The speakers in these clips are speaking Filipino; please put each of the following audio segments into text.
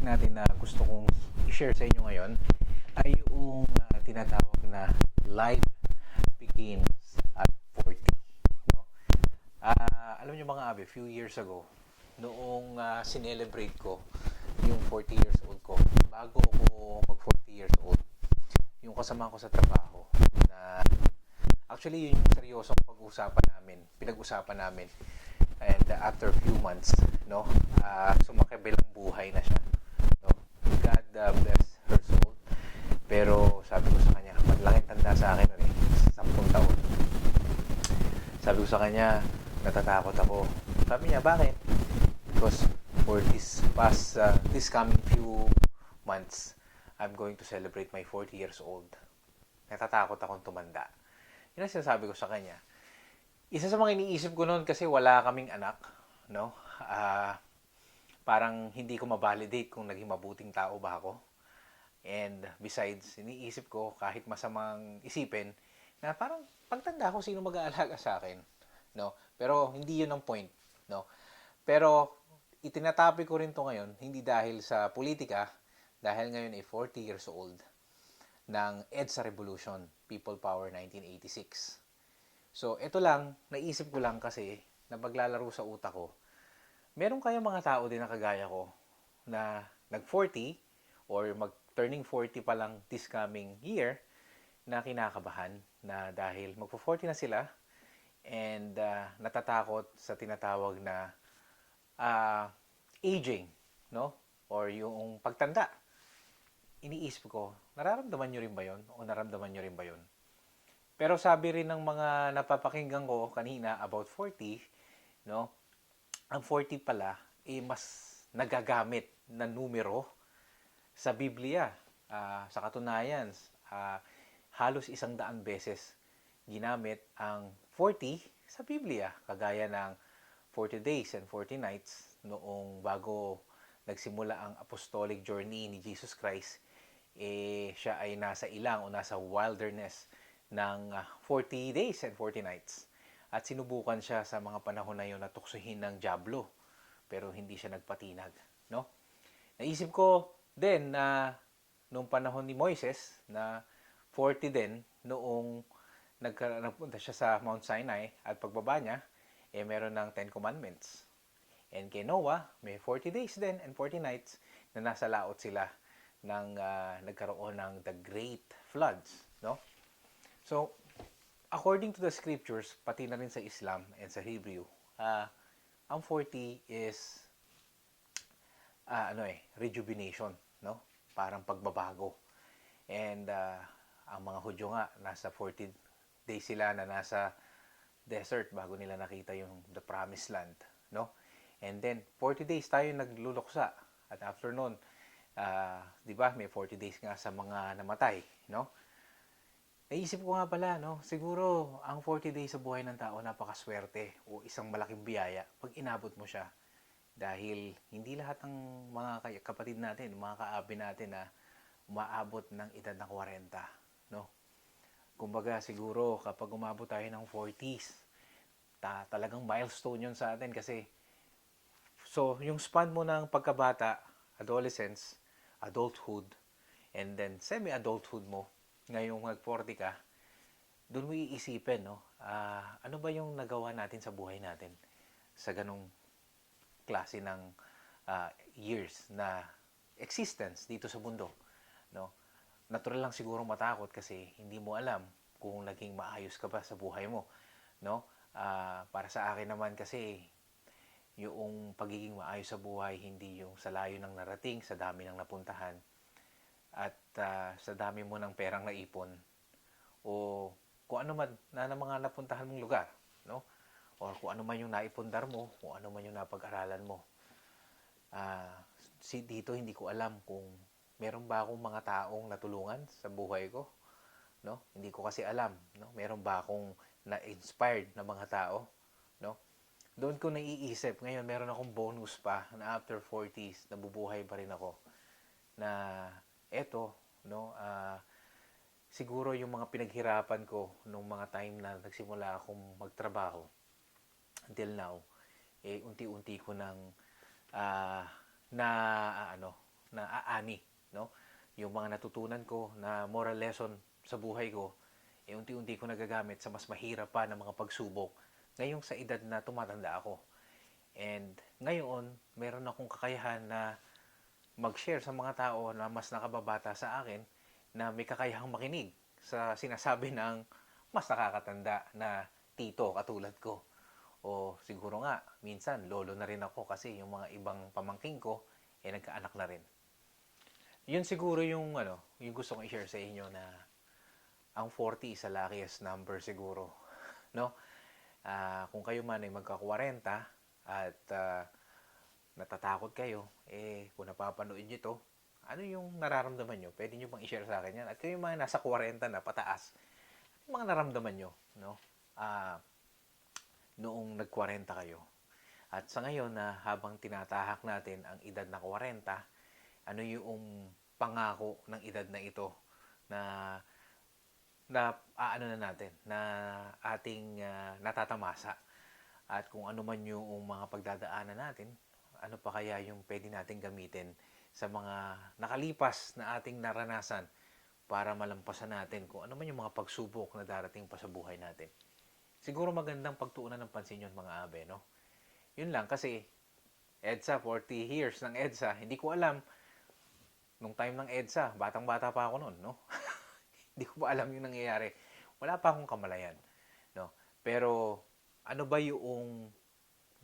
natin na gusto kong i-share sa inyo ngayon ay yung tinatawag na life begins at 40. No? Alam niyo mga abi, few years ago, noong sinelebrate ko yung 40 years old ko, bago ako mag 40 years old, yung kasama ko sa trabaho na actually yun yung seryosong pinag-usapan namin. And after few months, no, sumakibilang buhay na siya. No? God bless her soul. Pero sabi ko sa kanya, malaking tanda sa akin nun 10 taon. Sabi ko sa kanya, natatakot ako. Sabi niya, bakit? Because for this coming few months, I'm going to celebrate my 40 years old. Natatakot akong tumanda. Yun ang sinasabi ko sa kanya. Isa sa mga iniisip ko noon kasi wala kaming anak, no? Parang hindi ko ma-validate kung naging mabuting tao ba ako. And besides, iniisip ko kahit masamang isipin na parang pagtanda ko sino mag-aalaga sa akin, no? Pero hindi 'yun ang point, no? Pero itinatabi ko rin to ngayon hindi dahil sa politika, dahil ngayon ay 40 years old ng EDSA Revolution, People Power 1986. So, ito lang, naisip ko lang kasi na paglalaro sa utak ko, meron kayong mga tao din na kagaya ko na nag-40 or mag-turning 40 pa lang this coming year na kinakabahan na dahil magpo-40 na sila and natatakot sa tinatawag na aging, no? Or yung pagtanda. Iniisip ko, nararamdaman nyo rin ba yon? O naramdaman nyo rin ba yon? Pero sabi rin ng mga napapakinggan ko kanina about 40, no? Ang 40 pala mas nagagamit na numero sa Biblia. Sa katunayan, halos 100 beses ginamit ang 40 sa Biblia. Kagaya ng 40 days and 40 nights noong bago nagsimula ang apostolic journey ni Jesus Christ, siya ay nasa ilang o nasa wilderness ng 40 days and 40 nights. At sinubukan siya sa mga panahon na yun na tuksohin ng dyablo. Pero hindi siya nagpatinag. No? Naisip ko din na noong panahon ni Moises na 40 din noong nagpunta siya sa Mount Sinai at pagbaba niya, meron ng 10 Commandments. And kay Noah, may 40 days din and 40 nights na nasa laot sila nang nagkaroon ng the great floods. No? So, according to the scriptures, pati na rin sa Islam and sa Hebrew, ang 40 is rejuvenation, no? Parang pagbabago. And ang mga Hudyo nga, nasa 40 days sila na nasa desert bago nila nakita yung the promised land, no? And then 40 days tayo nagluluksa. At after nun, 'di ba, may 40 days nga sa mga namatay, no? Naisip ko nga pala, no, siguro ang 40 days sa buhay ng tao napakaswerte o isang malaking biyaya pag inabot mo siya. Dahil hindi lahat ng mga kapatid natin, mga kaabi natin na umaabot ng edad ng 40, no? Kumbaga siguro kapag umabot tayo ng 40s, talagang milestone yun sa atin kasi so yung span mo ng pagkabata, adolescence, adulthood, and then semi-adulthood mo, ngayong mag-40 ka, doon mo iisipin, no? Ano ba yung nagawa natin sa buhay natin sa ganong klase ng years na existence dito sa mundo, no? Natural lang siguro matakot kasi hindi mo alam kung naging maayos ka ba sa buhay mo, no? Para sa akin naman kasi yung pagiging maayos sa buhay hindi yung sa layo ng narating, sa dami ng napuntahan, at sa dami mo ng perang naipon o kung ano man na mga napuntahan mong lugar, no? O kung ano man yung naipundar mo, kung ano man yung napag-aralan mo. Dito hindi ko alam kung meron ba akong mga taong natulungan sa buhay ko, no? Hindi ko kasi alam, no? Meron ba akong na-inspired na mga tao, no? Doon ko naiisip, ngayon meron akong bonus pa na after 40s, nabubuhay pa rin ako na eto, no, siguro yung mga pinaghirapan ko nung mga time na nagsimula akong magtrabaho until now, unti-unti ko nang na na aani, no? Yung mga natutunan ko na moral lesson sa buhay ko, unti-unti ko nagagamit sa mas mahirap pa na mga pagsubok ngayong sa edad na tumatanda ako. And ngayon, meron akong kakayahan na mag-share sa mga tao na mas nakababata sa akin na may kakayahang makinig sa sinasabi ng mas nakakatanda na tito katulad ko. O siguro nga, minsan lolo na rin ako kasi yung mga ibang pamangking ko nagkaanak na rin. Yun siguro yung gusto kong i-share sa inyo na ang 40 is the luckiest number siguro, no? Kung kayo man ay magka-40 at natatakot kayo, kung napapanood nyo to, ano yung nararamdaman nyo? Pwede nyo bang i-share sa akin yan? At kayo mga nasa 40 na pataas, ano yung mga naramdaman nyo, no? Noong nag-40 kayo. At sa ngayon na habang tinatahak natin ang edad na 40, ano yung pangako ng edad na ito na ano na natin, na ating natatamasa. At kung ano man yung mga pagdadaanan natin, ano pa kaya yung pwede natin gamitin sa mga nakalipas na ating naranasan para malampasan natin kung ano man yung mga pagsubok na darating pa sa buhay natin. Siguro magandang pagtuunan ng pansin yun mga abe, no? Yun lang kasi EDSA, 40 years ng EDSA, hindi ko alam nung time ng EDSA, batang-bata pa ako noon, no? Hindi ko pa alam yung nangyayari. Wala pa akong kamalayan, no? Pero ano ba yung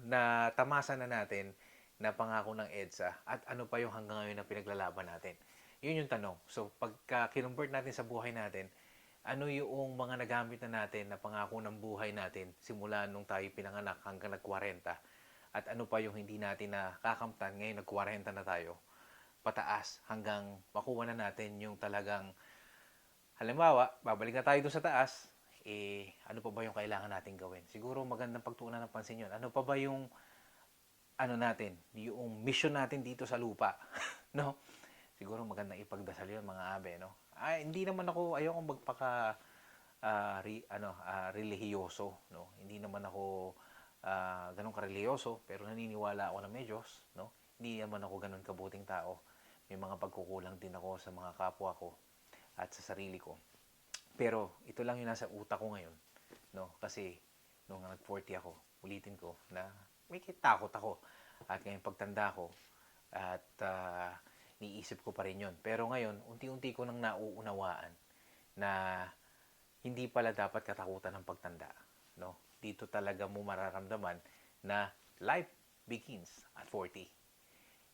natamasa na natin na pangako ng EDSA at ano pa yung hanggang ngayon na pinaglalaban natin? Yun yung tanong. So, pagka kinumbert natin sa buhay natin, ano yung mga nagamit na natin na pangako ng buhay natin simula nung tayo pinanganak hanggang nag-40 at ano pa yung hindi natin na kakamtan ngayon nag-40 na tayo pataas hanggang makuha na natin yung talagang halimbawa, babalik na tayo doon sa taas, ano pa ba yung kailangan natin gawin? Siguro magandang pagtuunan ng pansin yun. Ano pa ba yung ano natin, yung mission natin dito sa lupa, no? Siguro magandang ipagdasal yun mga abe, no? Hindi naman ako ayoko magpaka relihiyoso, no? Hindi naman ako ganun kareliyoso, pero naniniwala ako na may Diyos, no? Hindi naman ako ganun kabuting tao. May mga pagkukulang din ako sa mga kapwa ko at sa sarili ko. Pero ito lang yung nasa utak ko ngayon, no? Kasi nung nag-40 ako, ulitin ko na may takot ako. At ngayon pagtanda ko at niisip ko pa rin yun. Pero ngayon, unti-unti ko nang nauunawaan na hindi pala dapat katakutan ng pagtanda, no? Dito talaga mo mararamdaman na life begins at 40.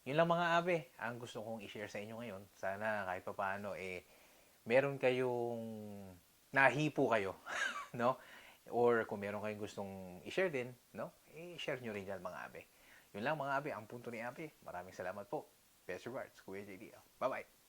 Yun lang mga abe, ang gusto kong i-share sa inyo ngayon. Sana kahit pa paano meron kayong nahipo kayo, no? Or kung meron kayong gustong i-share din, no? I-share nyo rin yan mga abe. Yun lang mga abe, ang punto ni abe. Maraming salamat po. Best regards, Kuya JDL. Bye-bye.